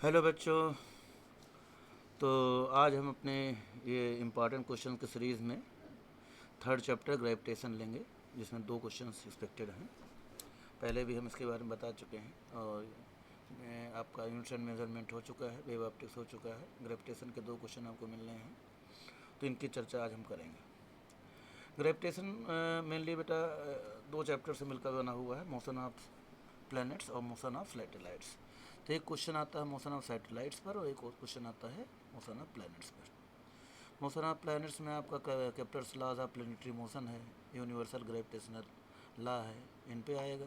Hello बच्चों। तो आज हम अपने ये इम्पॉर्टेंट क्वेश्चन की सीरीज़ में थर्ड चैप्टर ग्रेविटेशन लेंगे, जिसमें 2 क्वेश्चन एक्सपेक्टेड हैं। पहले भी हम इसके बारे में बता चुके हैं और आपका यूनिट्स एंड मेजरमेंट हो चुका है, वेव ऑप्टिक्स हो चुका है। ग्रेविटेशन के 2 क्वेश्चन आपको मिलने हैं, तो इनकी चर्चा आज हम करेंगे। ग्रेविटेशन मेनली बेटा 2 चैप्टर से मिलकर बना हुआ है, मोशन ऑफ प्लैनेट्स और मोशन ऑफ सैटेलाइट्स। तो एक क्वेश्चन आता है मोशन ऑफ सैटेलाइट्स पर और एक और क्वेश्चन आता है मोशन ऑफ प्लैनेट्स पर। मोशन ऑफ प्लैनेट्स में आपका Kepler's laws of planetary motion है, यूनिवर्सल ग्रेविटेशनल लॉ है, इन पे आएगा,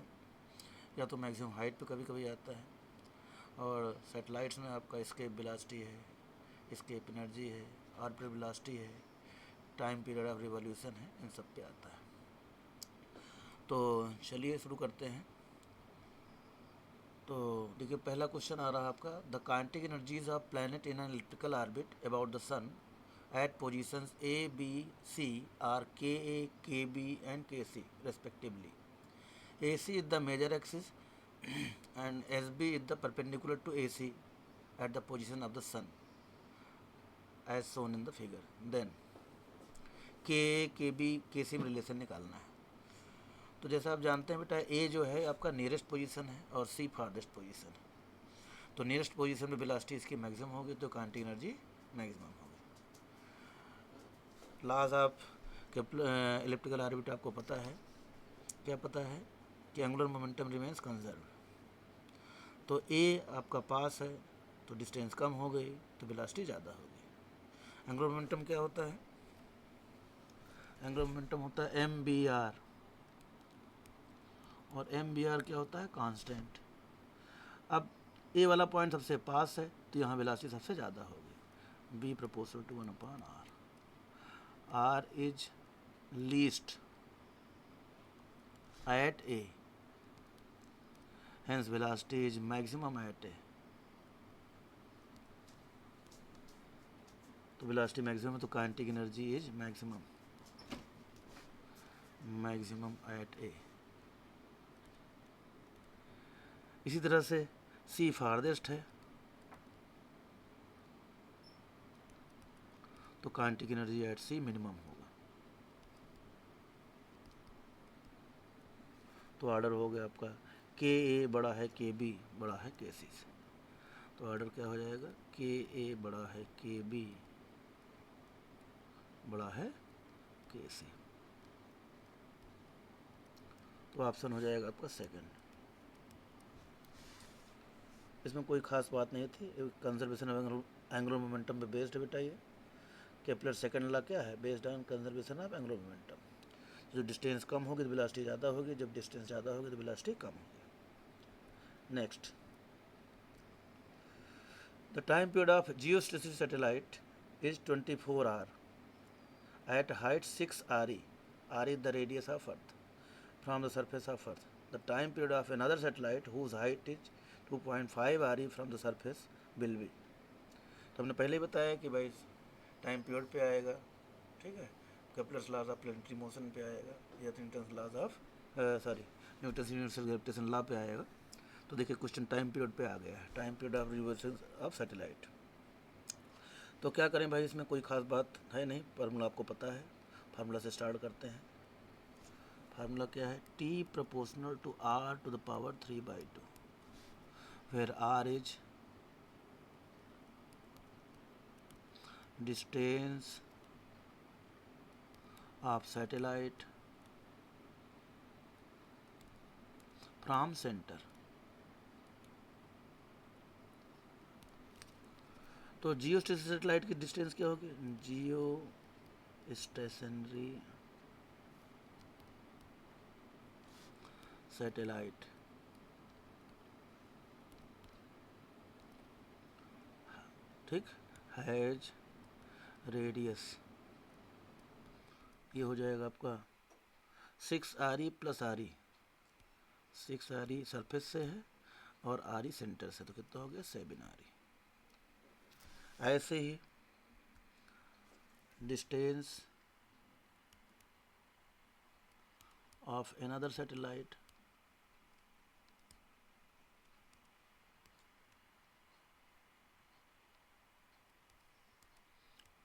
या तो मैक्सिमम हाइट पे कभी कभी आता है। और सैटेलाइट्स में आपका एस्केप वेलोसिटी है, एस्केप एनर्जी है, ऑर्बिटल वेलोसिटी है, टाइम पीरियड ऑफ रिवॉल्यूशन है, इन सब पे आता है। तो चलिए शुरू करते हैं। तो देखिए पहला क्वेश्चन आ रहा है आपका, the kinetic energies of planet in an elliptical orbit about the sun at positions A, B, C are Ka, Kb and Kc respectively. AC is the major axis and SB is the perpendicular to AC at the position of the sun as shown in the figure. Then Ka, Kb, Kc में relation निकालना है। तो जैसा आप जानते हैं बेटा, A जो है आपका नियरेस्ट पोजीशन है और C फारदेस्ट पोजीशन है। तो नियरेस्ट पोजीशन में वेलोसिटी इसकी मैक्सिमम होगी, तो काइनेटिक एनर्जी मैक्सिमम होगी। लॉज ऑफ इलिप्टिकल ऑर्बिट आपको पता है, क्या पता है कि एंगुलर मोमेंटम रिमेंस कंजर्व। तो ए आपका पास है तो डिस्टेंस कम हो गई तो वेलोसिटी ज़्यादा होगी। एंगुलर मोमेंटम क्या होता है? एंगुलर मोमेंटम होता है एम बी आर, और एम बी आर क्या होता है? कांस्टेंट। अब ए वाला पॉइंट सबसे पास है तो यहाँ वेलोसिटी सबसे ज़्यादा होगी, B proportional to 1/r। R is least at A, hence velocity is maximum at A। तो वेलोसिटी मैक्सिमम है तो kinetic energy is maximum at A. इसी तरह से सी फारदेस्ट है तो kinetic energy at C minimum होगा। तो ऑर्डर हो गया आपका के ए बड़ा है के बी बड़ा है के सी से। तो ऑर्डर क्या हो जाएगा? के ए बड़ा है के बी बड़ा है के सी। तो ऑप्शन हो जाएगा आपका सेकंड। इसमें कोई खास बात नहीं थी, कंजर्वेशन ऑफ एंगुलर मोमेंटम पे बेस्ड बेटा ये। केपलर सेकंड लॉ क्या है? Based on conservation of angular momentum. जो डिस्टेंस कम होगी तो वेलोसिटी ज़्यादा होगी, जब डिस्टेंस ज़्यादा होगी तो वेलोसिटी कम होगी। Next, the time period of geostatic satellite is 24 hour at height 6 RE। R is the radius of Earth from the surface of Earth. The time period of another satellite whose height is 2.5 RE from the surface will be। तो हमने पहले ही बताया कि भाई time period पे आएगा, ठीक है, Kepler's laws of planetary motion पे आएगा, या Newton's laws of Newton's universal gravitation law पे आएगा। तो देखिए क्वेश्चन टाइम पीरियड पे आ गया है, time period of revolution of satellite. तो क्या करें भाई, इसमें कोई खास बात है नहीं, फार्मूला आपको पता है। फार्मूला से स्टार्ट करते हैं। फार्मूला क्या है? T proportional to R to the power 3/2, where R is distance of satellite from center। तो जियो स्टेशनरी सैटेलाइट की डिस्टेंस क्या होगी? जियो स्टेशनरी सैटेलाइट ठीक हैज रेडियस, ये हो जाएगा आपका 6 RE plus RE। 6 RE surface से है और RE सेंटर से, तो कितना हो गया? 7 RE। ऐसे ही distance of another satellite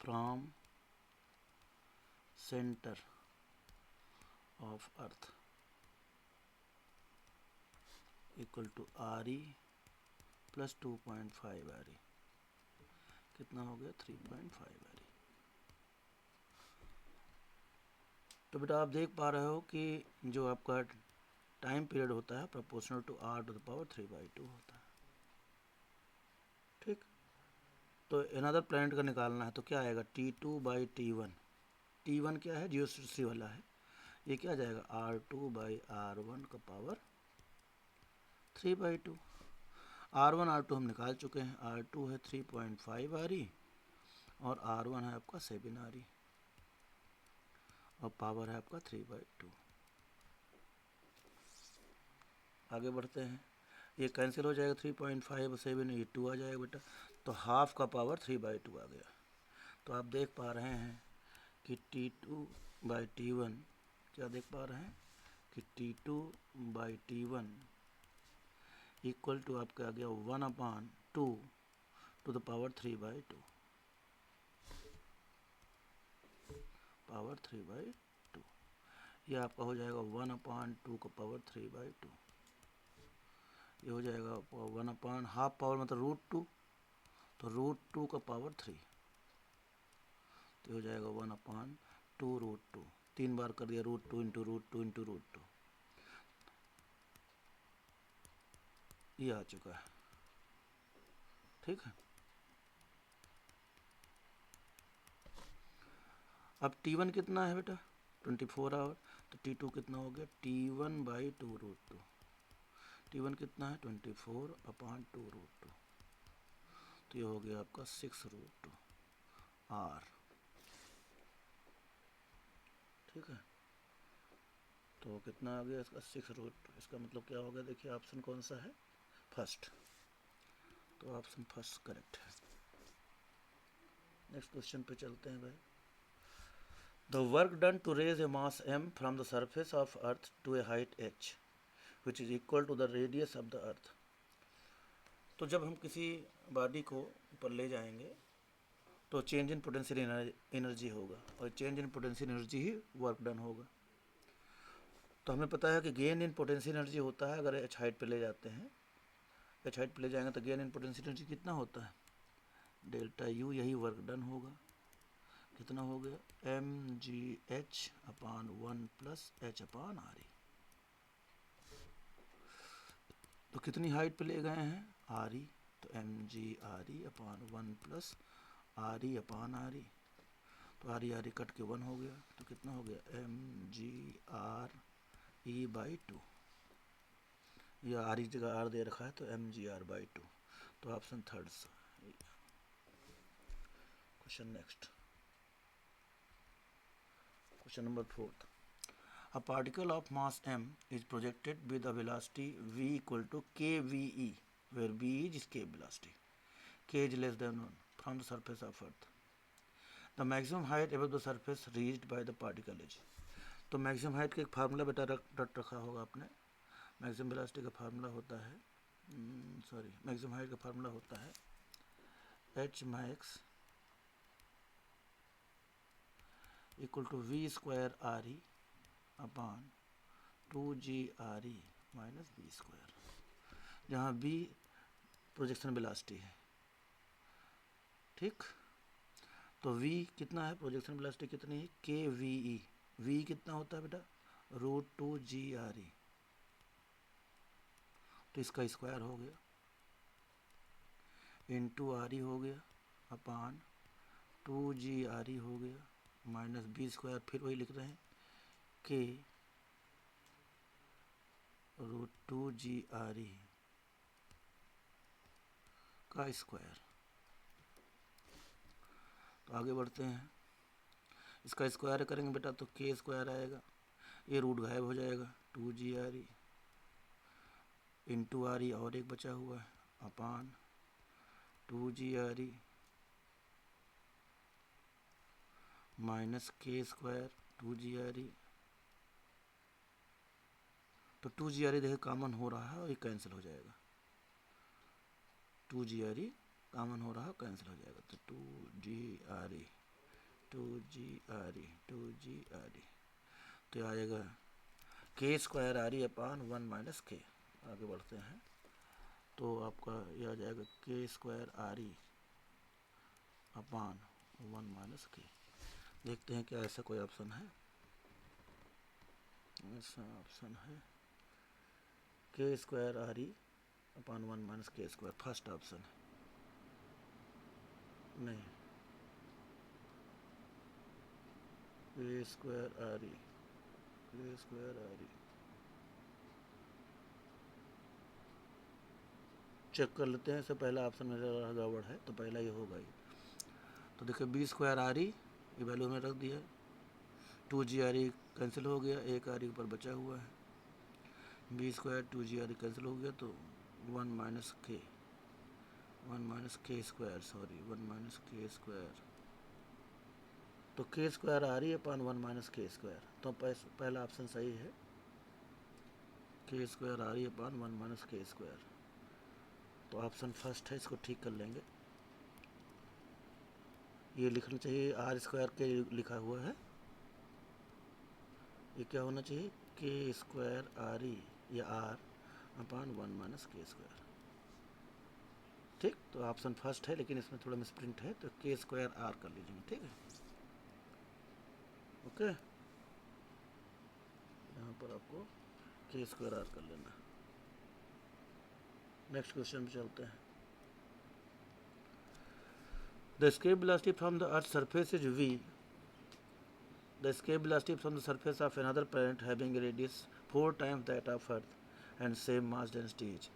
from centre of earth equal to R E plus 2.5 R E, कितना हो गया 3.5 आर ई। तो बेटा आप देख पा रहे हो कि जो आपका टाइम पीरियड होता है proportional to R to the power 3/2 होता है। ठीक, तो अनदर प्लैनेट का निकालना है तो क्या आएगा T2/T1। T1 क्या है, जियोस्फीयर वाला है, ये क्या आ जाएगा R2/R1 का पावर 3/2। R1 R2 हम निकाल चुके हैं, R2 है 3.5 RE और R1 है आपका 7 RE और पावर है आपका 3/2। आगे बढ़ते हैं, ये कैंसिल हो जाएगा, 3.5 और 7 ये 2 आ जाएगा बेटा, तो हाफ का पावर 3/2 आ गया। तो आप देख पा रहे हैं कि T2/T1 क्या देख पा रहे हैं कि T2/T1 इक्वल टू आपका आ गया 1/2 टू द पावर 3/2, पावर 3/2। ये आपका हो जाएगा 1/2 का पावर 3/2, ये हो जाएगा 1 हाफ पावर मतलब √2, तो √2 का पावर 3, तो हो जाएगा 1/2 √2, 3 बार कर दिया √2 इंटू √2 इंटू √2, ये आ चुका है। ठीक है, अब T1 कितना है बेटा 24 आवर, तो T2 कितना हो गया T1/2 √2, T1 कितना है 24/2 √2, तो ये हो गया आपका 6 √2 R। ठीक है, तो कितना आ गया इसका 6 √2, इसका मतलब क्या हो गया, देखिए ऑप्शन कौन सा है, फर्स्ट, तो ऑप्शन फर्स्ट करेक्ट है। नेक्स्ट क्वेश्चन पे चलते हैं भाई। The work done to raise a mass m from the surface of earth to a height h which is equal to the radius of the earth। तो जब हम किसी body को ऊपर ले जाएंगे तो चेंज इन पोटेंशियल एनर्जी होगा और change in potential energy he work done होगा। तो हमें पता है कि गेन इन पोटेंशियल एनर्जी होता है, अगर एच हाइट पे ले जाते हैं, एच हाइट पे ले जाएंगे तो गेन इन पोटेंशियल एनर्जी कितना होता है ΔU, यही वर्क डन होगा, कितना हो गया mgh/1 प्लस h/RE। तो कितनी हाइट पे ले गए हैं RE, तो mgRE/1 प्लस RE/RE, तो RE कट के 1 हो गया, तो कितना हो गया mgRE/2, या RE जगह R दे रखा है तो mgR/2, तो option third. Question next, question number 4। A particle of mass m is projected with a velocity v equal to kve, where v is escape velocity, k is less than 1 from the surface of earth. The maximum height above the surface reached by the particle is। तो maximum height का एक formula बेटा रट रखा होगा आपने, maximum velocity का formula होता है, मैक्सिमम हाइट का फार्मूला होता है h max equal to v² RE/2GRE minus v², जहाँ v प्रोजेक्शन वेलोसिटी है। ठीक, तो v कितना है, प्रोजेक्शन वेलोसिटी कितनी है kve, v कितना होता है बेटा √2GRE, तो इसका स्क्वायर हो गया इंटू RE हो गया अपान 2GRE हो गया माइनस v², फिर वही लिख रहे हैं k √2GRE का स्क्वायर। तो आगे बढ़ते हैं, इसका स्क्वायर करेंगे बेटा तो k² आएगा, ये रूट गायब हो जाएगा, 2GRE इंटू RE और एक बचा हुआ है अपान 2GRE माइनस k² 2GRE, तो 2GRE देखिए कॉमन हो रहा है और ये कैंसिल हो जाएगा, 2GRE कॉमन हो रहा है कैंसिल हो जाएगा, तो 2GRE 2GRE तो आएगा K² RE/1 - K। आगे बढ़ते हैं तो आपका ये आ जाएगा K² RE/1 - K। देखते हैं क्या ऐसा कोई ऑप्शन है। ऐसा ऑप्शन है K² RE/1 - K², first option है। नहीं, K² RE चेक कर लेते हैं। इससे पहला ऑप्शन मेरा गड़बड़ है तो पहला ये होगा ही। तो देखिए B² RE ये वैल्यू में रख दिया, 2GRE कैंसिल हो गया, एक RE ऊपर बचा हुआ है, B² 2GRE कैंसिल हो गया तो 1 - K, 1 - K², सॉरी 1 - K²। तो K² RE/1 - K², तो पहला ऑप्शन सही है, K² RE/1 - K²। तो ऑप्शन फर्स्ट है, इसको ठीक कर लेंगे। ये लिखना चाहिए R² के लिखा हुआ है, ये क्या होना चाहिए K² RE या R/1 - K²। ठीक, तो ऑप्शन फर्स्ट है लेकिन इसमें थोड़ा मिसप्रिंट है तो K² R कर लीजिए। ठीक है, ओके, यहाँ पर आपको K² R कर लेना। नेक्स्ट क्वेश्चन पे चलते हैं। The escape velocity from the Earth's surface is v. The escape velocity from the surface of another planet having a radius 4 times that of Earth and same mass density is.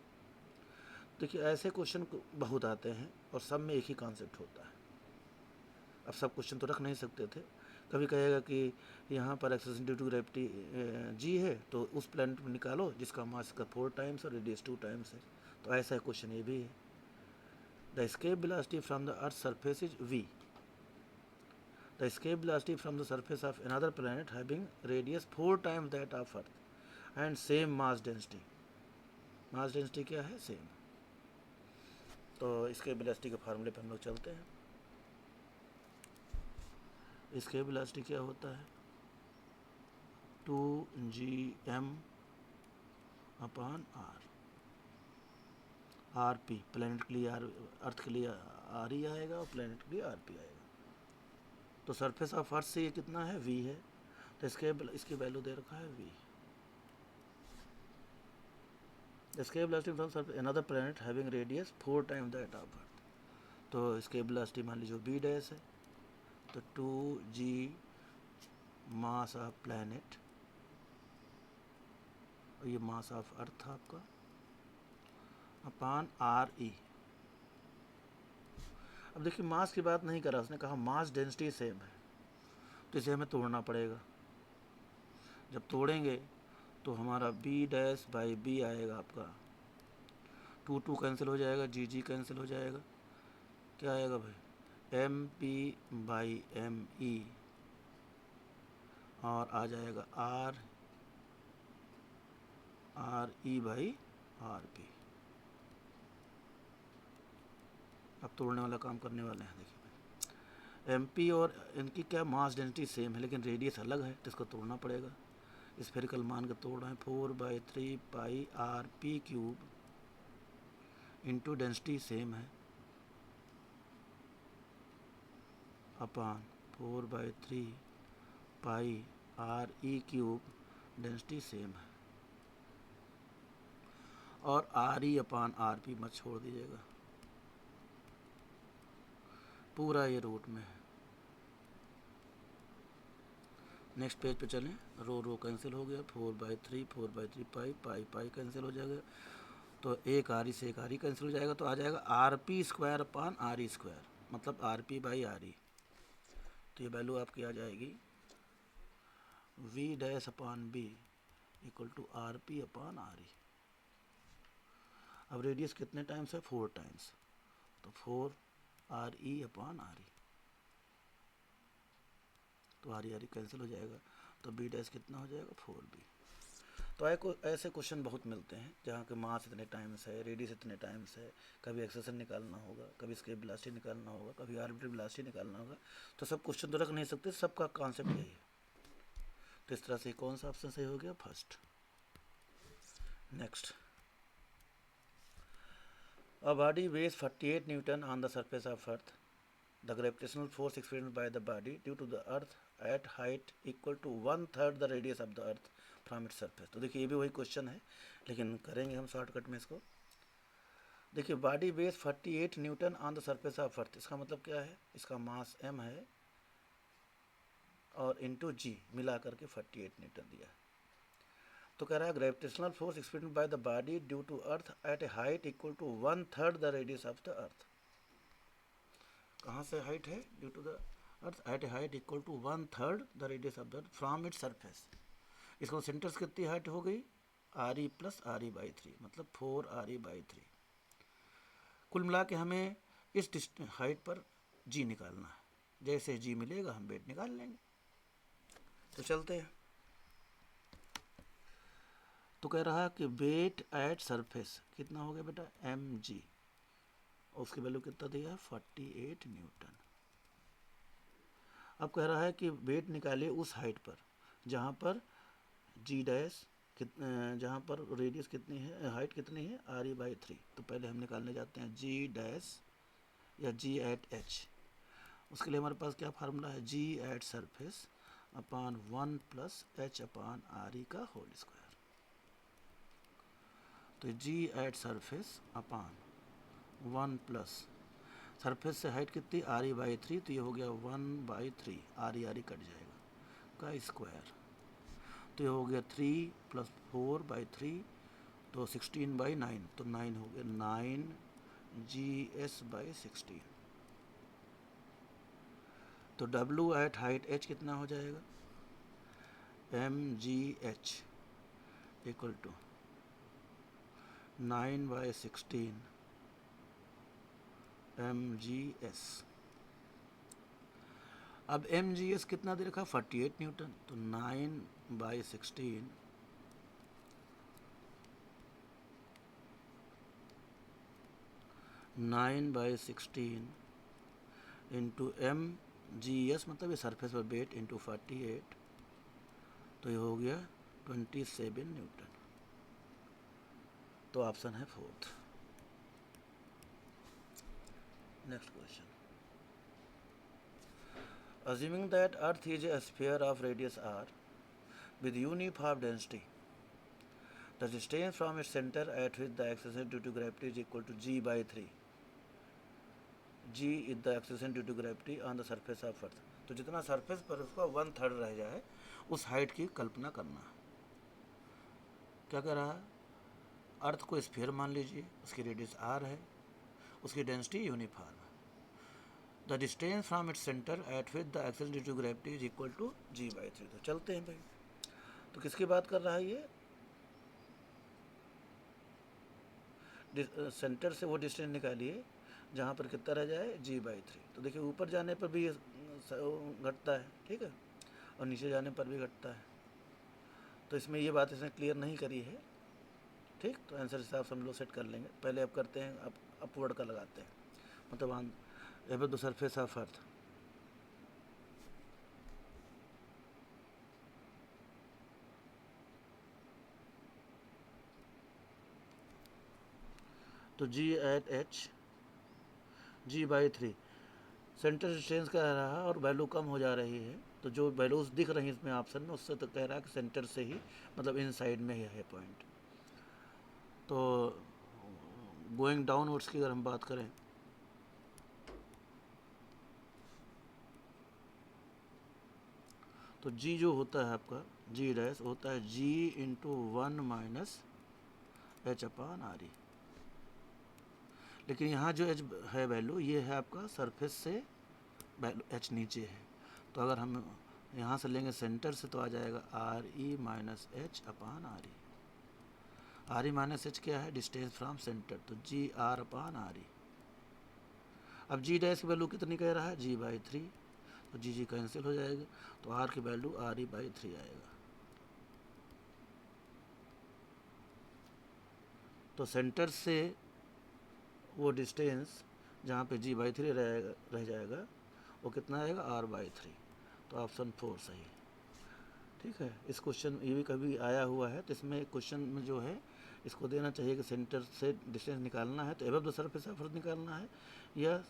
देखिए ऐसे question बहुत आते हैं और सब में एक ही concept होता है। अब सब क्वेश्चन तो रख नहीं सकते थे। कभी कहेगा कि यहाँ पर acceleration due to gravity g है तो उस प्लैनेट में निकालो जिसका मास का 4 टाइम्स और रेडियस 2 टाइम्स है। तो ऐसा क्वेश्चन ये भी है। The escape velocity from the Earth's surface is v. The escape velocity from the surface of another planet having radius 4 times that of Earth and same mass density. Mass density क्या है? Same. तो escape velocity के फार्मूले पे हम लोग चलते हैं। escape velocity क्या होता है? 2gm/r। rp प्लैनेट के लिए अर्थ के लिए r ही आएगा और प्लैनेट के लिए rp आएगा। तो सरफेस ऑफ अर्थ से ये कितना है? v है, तो इसकी वैल्यू दे रखा है v। escape velocity from another planet having radius 4 times that of Earth। तो escape velocity मान लीजिए b डैश है, तो 2g मास ऑफ प्लैनेट और ये मास ऑफ अर्थ आपका अपान RE। अब देखिए मास की बात नहीं करा, उसने कहा मास डेंसिटी सेम है, तो इसे हमें तोड़ना पड़ेगा। जब तोड़ेंगे तो हमारा B'/B आएगा आपका, 2 कैंसिल हो जाएगा, G कैंसिल हो जाएगा, क्या आएगा भाई? MP/ME और आ जाएगा RE/RP। अब तोड़ने वाला काम करने वाले हैं। देखिए MP और इनकी क्या मास डेंसिटी सेम है लेकिन रेडियस अलग है, तो इसको तोड़ना पड़ेगा। स्फेरिकल मान के तोड़ रहे हैं, 4/3 पाई RP³ इंटू डेंसिटी सेम है अपान 4/3 पाई RE³ डेंसिटी सेम है, और RE/RP मत छोड़ दीजिएगा, पूरा ये रूट में है। नेक्स्ट पेज पे चलें, रो कैंसिल हो गया, 4/3 पाई कैंसिल हो जाएगा, तो एक RE से एक RE कैंसिल हो जाएगा, तो आ जाएगा RP² मतलब RP/RE। तो ये वैल्यू आपकी आ जाएगी V'/B = RP/RE। अब रेडियस कितने टाइम्स है? 4 टाइम्स, तो 4RE/RE। तो RE कैंसिल हो जाएगा, तो B' कितना हो जाएगा? 4B। तो तो ऐसे क्वेश्चन बहुत मिलते हैं जहाँ के मास इतने टाइम्स है, रेडियस इतने टाइम्स है, कभी एक्सेशन निकालना होगा, कभी स्केप वेलोसिटी निकालना होगा, कभी आर्बिट्री वेलोसिटी निकालना होगा। तो सब क्वेश्चन तो रख नहीं सकते, सबका कॉन्सेप्ट यही है। तो इस तरह से कौन सा ऑप्शन सही हो गया? First. Next, a body weighs 48 Newton on the surface of Earth. The gravitational force experienced by the body due to the Earth at height equal to 1/3 the radius of the Earth from its surface. तो देखिए ये भी वही question है, लेकिन करेंगे हम shortcut में इसको। देखिए body weighs 48 newton on the surface of earth, इसका मतलब क्या है? इसका मास m है और इंटू जी मिला करके 48 न्यूटन दिया है। तो कह रहा है gravitational force experienced by the body due to earth at a height equal to 1/3 the radius of the earth. कहाँ से हाइट है? Due to the earth at a height equal to 1/3 the radius of the earth from its surface. इसको centre से कितनी height हो गई? RE plus RE/3, मतलब 4RE/3। कुल मिला के हमें इस हाइट पर जी निकालना है। जैसे जी मिलेगा हम वेट निकाल लेंगे। तो चलते हैं। तो कह रहा है कि वेट एट सरफेस कितना हो गया बेटा? mg, और उसकी वैल्यू कितना दिया है? 48 न्यूटन। अब कह रहा है कि वेट निकालिए उस हाइट पर जहाँ पर g डैश जहाँ पर रेडियस कितनी है, हाइट कितनी है? RE/3। तो पहले हम निकालने जाते हैं g डैश या g एट h। उसके लिए हमारे पास क्या फार्मूला है? g at surface upon 1 plus h upon RE का होल स्क्वायर। तो g at surface upon 1 plus surface से हाइट कितनी? RE/3, तो ये हो गया 1/3, RE कट जाएगा का स्क्वायर। तो ये हो गया 3 प्लस 4/3, तो 16/9, तो 9 हो गया 9GS/16। तो W एट हाइट h कितना हो जाएगा? mgh equal to 9/16 mgs। अब mgs कितना दे रखा? 48 न्यूटन। तो 9/16 इंटू mgs, मतलब ये सरफेस पर वेट इंटू 48, तो ये हो गया 27 न्यूटन। तो ऑप्शन है fourth. Next question, assuming that earth is a sphere of radius r with uniform density, the distance from its center at which the acceleration due to gravity is equal to g/3। g is the acceleration due to gravity on the surface of earth। तो जितना surface पर उसका 1/3 रह जाए उस height की कल्पना करना है। क्या कह रहा है? अर्थ को स्फीयर मान लीजिए, उसकी रेडियस r है, उसकी डेंसिटी यूनिफॉर्म है। The distance from its centre at which the acceleration due to gravity is equal to g/3। तो चलते हैं भाई। तो किसकी बात कर रहा है ये? सेंटर से वो डिस्टेंस निकालिए जहाँ पर कितना रह जाए? g/3। तो देखिए ऊपर जाने पर भी घटता है, ठीक है, और नीचे जाने पर भी घटता है। तो इसमें ये बात इसने क्लियर नहीं करी है, ठीक। तो आंसर हिसाब से हम लोग सेट कर लेंगे। पहले अब करते हैं, अब अपवर्ड का लगाते हैं, मतलब above the surface of earth. तो g at h g/3 centre distance कह रहा है और वैल्यू कम हो जा रही है। तो जो वैल्यूज दिख रही हैं इसमें ऑप्शन में, उससे तो कह रहा है कि सेंटर से ही, मतलब इन साइड में ही है पॉइंट। तो गोइंग डाउनवर्ड्स की अगर हम बात करें, तो g जो होता है आपका g डैश होता है g into 1 minus h upon RE। लेकिन यहाँ जो h है वैल्यू, ये है आपका सरफेस से वैल्यू h नीचे है। तो अगर हम यहाँ से लेंगे सेंटर से, तो आ जाएगा RE minus h upon RE। RE minus h क्या है? डिस्टेंस फ्रॉम सेंटर, तो GR अपॉन RE। अब g डैश की वैल्यू कितनी कह रहा है? g/3, तो g कैंसिल हो जाएगा, तो r की वैल्यू RE/3 आएगा। तो सेंटर से वो डिस्टेंस जहाँ पे g/3 रह जाएगा वो कितना आएगा r/3। तो ऑप्शन 4 सही है। ठीक है, इस क्वेश्चन ये भी कभी आया हुआ है, तो इसमें क्वेश्चन में जो है इसको देना चाहिए कि सेंटर से डिस्टेंस निकालना है तो एबव द सरफेस ऑफ अर्थ निकालना है या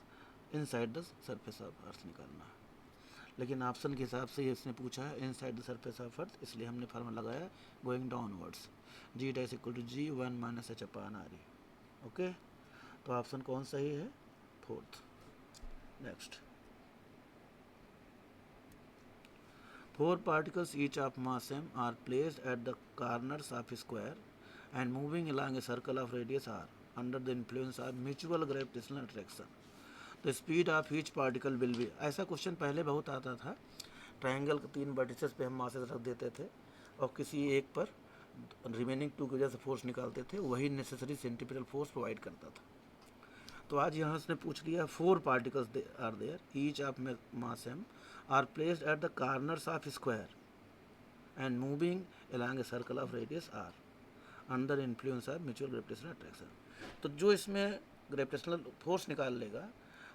इनसाइड द सरफेस ऑफ अर्थ निकालना है। लेकिन ऑप्शन के हिसाब से ये इसने पूछा है inside the surface of earth, इसलिए हमने फार्मूला लगाया going downwards, g dash equal to g 1 minus h upon r। Okay, तो ऑप्शन कौन सही है? 4th। Next, 4 particles each of mass m are placed at the corners of a square and moving along a circle of radius r under the influence of mutual gravitational attraction. The speed of each particle will be। ऐसा question पहले बहुत आता था। Triangle के 3 vertices पे हम masses रख देते थे और किसी एक पर रिमेनिंग 2 की वजह से फोर्स निकालते थे, वही नेसेसरी सेंट्रीपिटल फोर्स प्रोवाइड करता था। तो आज यहाँ उसने पूछ लिया 4 particles are there each of mass m are placed at the corners of square and moving along a circle of radius r under influence of mutual gravitational attraction। तो जो इसमें ग्रेविटेशनल फोर्स निकाल लेगा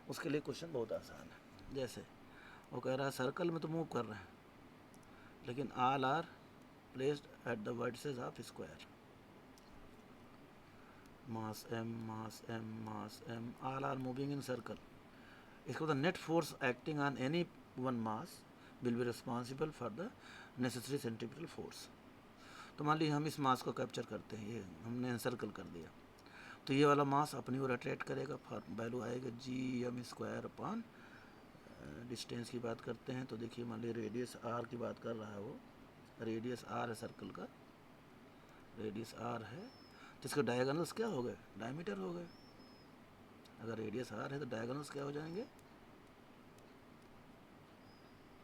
उसके लिए क्वेश्चन बहुत आसान है। जैसे वो कह रहा है सर्कल में तो मूव कर रहे हैं लेकिन all are placed at the vertices of square, mass m mass m mass m all are moving in circle. इसको the net force acting on any one mass will be responsible for the necessary centripetal force. तो मान लीजिए हम इस मास को capture करते हैं, ये हमने एनसर्कल कर दिया, तो ये वाला मास अपनी ओर अट्रैक्ट करेगा, वैल्यू आएगा g m² अपान डिस्टेंस की बात करते हैं तो देखिए मान लीजिए रेडियस r की बात कर रहा है, वो रेडियस r है सर्कल का, रेडियस r है तो इसके डायगोनल्स क्या हो गए? डायमीटर हो गए। अगर रेडियस r है तो डायगोनल्स क्या हो जाएंगे?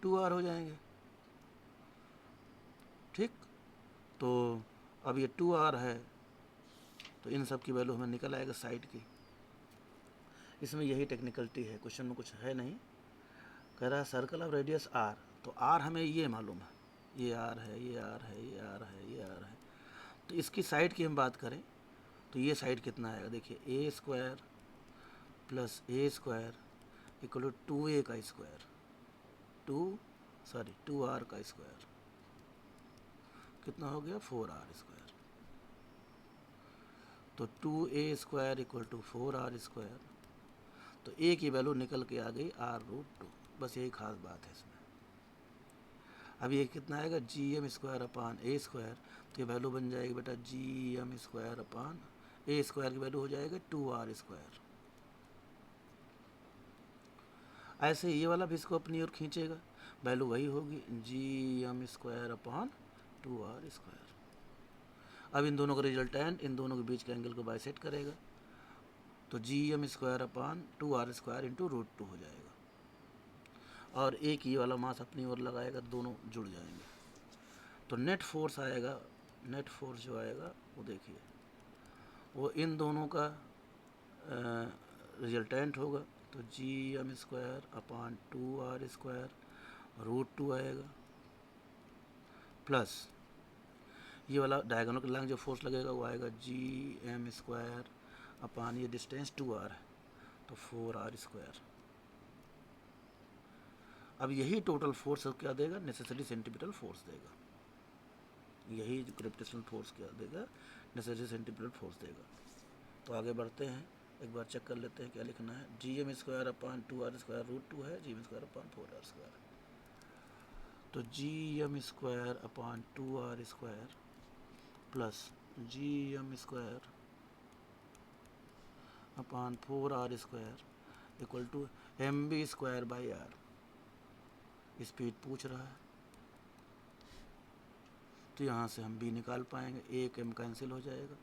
2r हो जाएंगे। ठीक, तो अब ये 2r है तो इन सब की वैल्यू हमें निकल आएगा साइड की। इसमें यही टेक्निकलिटी है, क्वेश्चन में कुछ है नहीं। कह रहा है सर्कल ऑफ रेडियस r, तो r हमें ये मालूम है, ये r है, ये r है, ये r है, ये r है। तो इसकी साइड की हम बात करें तो ये साइड कितना आएगा? देखिए a² plus a² equal to 2a का स्क्वायर, 2r का स्क्वायर कितना हो गया? 4r square. तो 2a² equal to 4r square, तो a की वैल्यू निकल के आ गई r√2। बस यही खास बात है इसमें। अब ये कितना आएगा? gm² अपान a², तो ये वैल्यू बन जाएगी बेटा gm² अपान a² की वैल्यू हो जाएगा 2r स्क्वायर। ऐसे ये वाला भी इसको अपनी ओर खींचेगा, वैल्यू वही होगी gm² अपान 2r स्क्वायर। अब इन दोनों का रिजल्टेंट इन दोनों के बीच के एंगल को बाइसेक्ट करेगा, तो gm² upon 2r square into √2 हो जाएगा। और एक ही वाला मास अपनी ओर लगाएगा, दोनों जुड़ जाएंगे। तो नेट फोर्स आएगा, नेट फोर्स जो आएगा वो देखिए वो इन दोनों का रिजल्टेंट होगा, तो gm² अपान 2r स्क्वायर √2 आएगा, प्लस ये वाला डायगोनल के लंग जो फोर्स लगेगा वो आएगा gm² अपान ये डिस्टेंस 2r है तो 4r स्क्वायर। अब यही टोटल फोर्स क्या देगा? नेसेसरी सेंट्रीपिटल फोर्स देगा। यही ग्रेविटेशनल फोर्स क्या देगा? नेसेसरी सेंट्रीपिटल फोर्स देगा। तो आगे बढ़ते हैं, एक बार चेक कर लेते हैं क्या लिखना है। gm² अपान 2r स्क्वायर √2 है, gm² अपान 4r स्क्वायर। तो gm² upon 2r square plus gm² upon 4r square equal to mv²/r। Speed पूछ रहा है तो यहाँ से हम b निकाल पाएंगे, एक m कैंसिल हो जाएगा,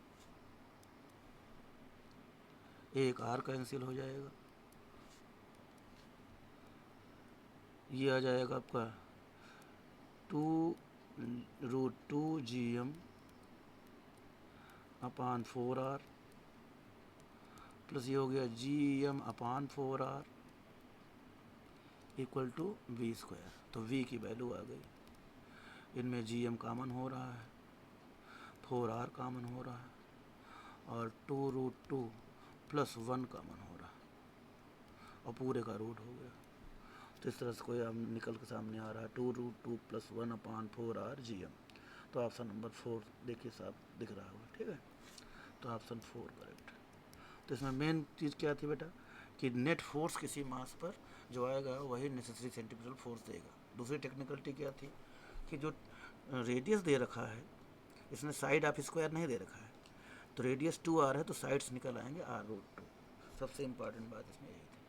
एक r कैंसिल हो जाएगा, ये आ जाएगा आपका 2√2 gm अपान 4r प्लस ये हो गया gm upon 4r equal to v²। तो v की वैल्यू आ गई, इनमें gm कॉमन हो रहा है, 4r कॉमन हो रहा है और 2√2 + 1 कॉमन हो रहा और पूरे का रूट हो गया। तो इस तरह से कोई निकल के सामने आ रहा है 2√2 + 1/4r/gm। तो ऑप्शन नंबर 4 देखिए साहब दिख रहा होगा, ठीक है। तो ऑप्शन 4 करेक्ट। तो इसमें मेन चीज़ क्या थी बेटा कि नेट फोर्स किसी मास पर जो आएगा वही नेसेसरी सेंट्रीफ्यूगल फोर्स देगा। दूसरी टेक्निकलिटी क्या थी कि जो रेडियस दे रखा है इसमें साइड ऑफ स्क्वायर नहीं दे रखा है, तो रेडियस 2r है तो साइड्स निकल आएंगे r√2। सबसे इम्पॉर्टेंट बात इसमें यही